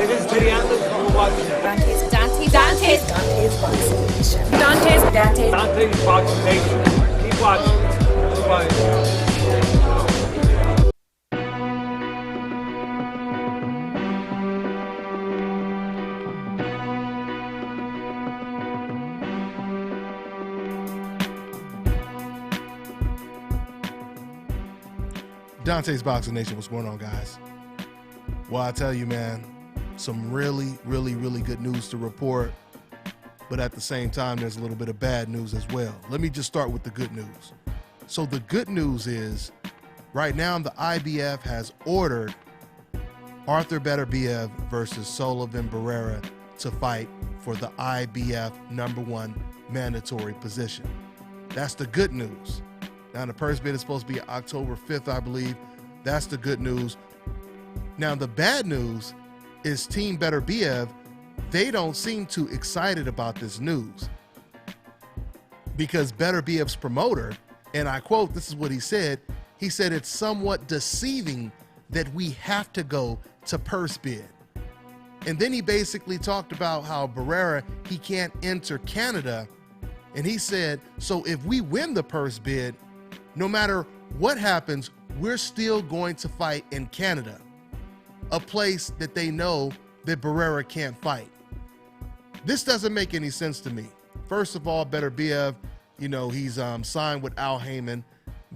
It is the anthem you watch. Dante's Boxing Nation. Dante's Boxing Nation. Keep watching. Keep watching. Dante's Boxing Nation, what's going on, guys? Well, I tell you, man, some really good news to report, but at the same time, there's a little bit of bad news as well. Let me just start with the good news. So the good news is, right now, the IBF has ordered ARTUR BETERBIEV versus SULLIVAN Barrera to fight for the IBF #1 mandatory position. That's the good news. Now, the purse bid is supposed to be October 5th, I believe. That's the good news. Now, the bad news is Team BETERBIEV, they don't seem too excited about this news, because BETERBIEV's promoter, and I quote, this is what he said it's somewhat deceiving that we have to go to purse bid. And then he basically talked about how Barrera, he can't enter Canada, and he said, so if we win the purse bid, no matter what happens, we're still going to fight in Canada, a place that they know that Barrera can't fight. This doesn't make any sense to me. First of all, BETERBIEV, you know, he's signed with Al Heyman.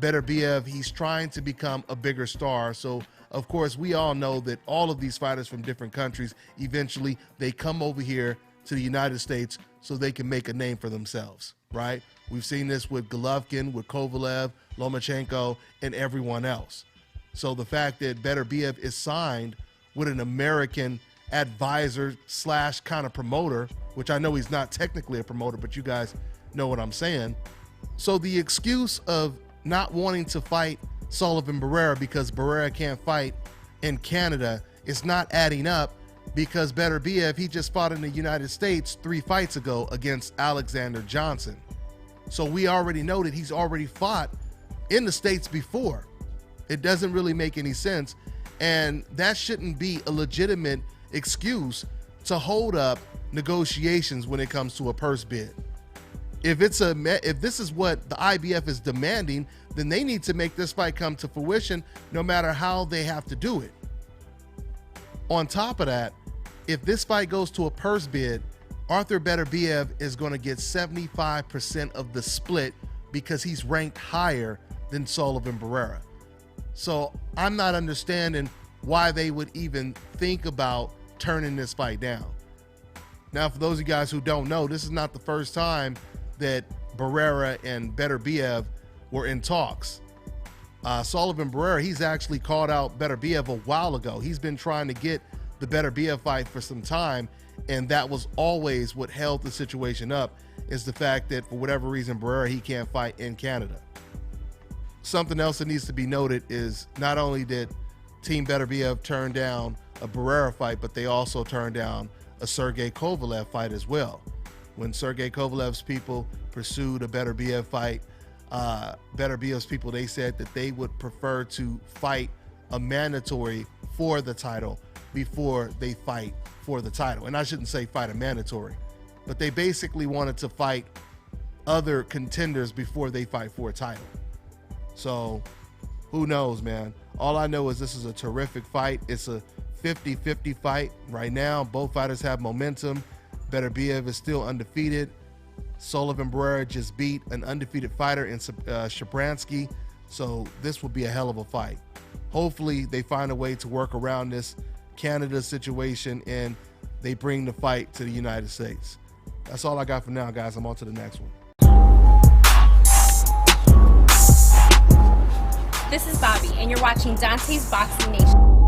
BETERBIEV, he's trying to become a bigger star. So, of course, we all know that all of these fighters from different countries, eventually they come over here to the United States so they can make a name for themselves, right? We've seen this with Golovkin, with Kovalev, Lomachenko, and everyone else. So the fact that BETERBIEV is signed with an American advisor / kind of promoter, which I know he's not technically a promoter, but you guys know what I'm saying. So the excuse of not wanting to fight Sullivan Barrera because Barrera can't fight in Canada is not adding up, because BETERBIEV, he just fought in the United States 3 fights ago against Alexander Johnson. So we already know that he's already fought in the States before. It doesn't really make any sense, and that shouldn't be a legitimate excuse to hold up negotiations when it comes to a purse bid. If this is what the IBF is demanding, then they need to make this fight come to fruition no matter how they have to do it. On top of that, if this fight goes to a purse bid, ARTUR BETERBIEV is going to get 75% of the split because he's ranked higher than Sullivan Barrera. So I'm not understanding why they would even think about turning this fight down. Now, for those of you guys who don't know, this is not the first time that Barrera and BETERBIEV were in talks. Sullivan Barrera, he's actually called out BETERBIEV a while ago. He's been trying to get the BETERBIEV fight for some time, and that was always what held the situation up, is the fact that for whatever reason Barrera, he can't fight in Canada. Something else that needs to be noted is not only did Team BETERBIEV turn down a Barrera fight, but they also turned down a Sergey Kovalev fight as well. When Sergey Kovalev's people pursued a BETERBIEV fight, BETERBIEV's people, they said that they would prefer to fight a mandatory for the title before they fight for the title. And I shouldn't say fight a mandatory, but they basically wanted to fight other contenders before they fight for a title. So who knows, man? All I know is this is a terrific fight. It's a 50-50 fight right now. Both fighters have momentum. BETERBIEV is still undefeated. Sullivan Barrera just beat an undefeated fighter in Shabransky. So this will be a hell of a fight. Hopefully they find a way to work around this Canada situation and they bring the fight to the United States. That's all I got for now, guys. I'm on to the next one. This is Bobby, and you're watching Dante's Boxing Nation.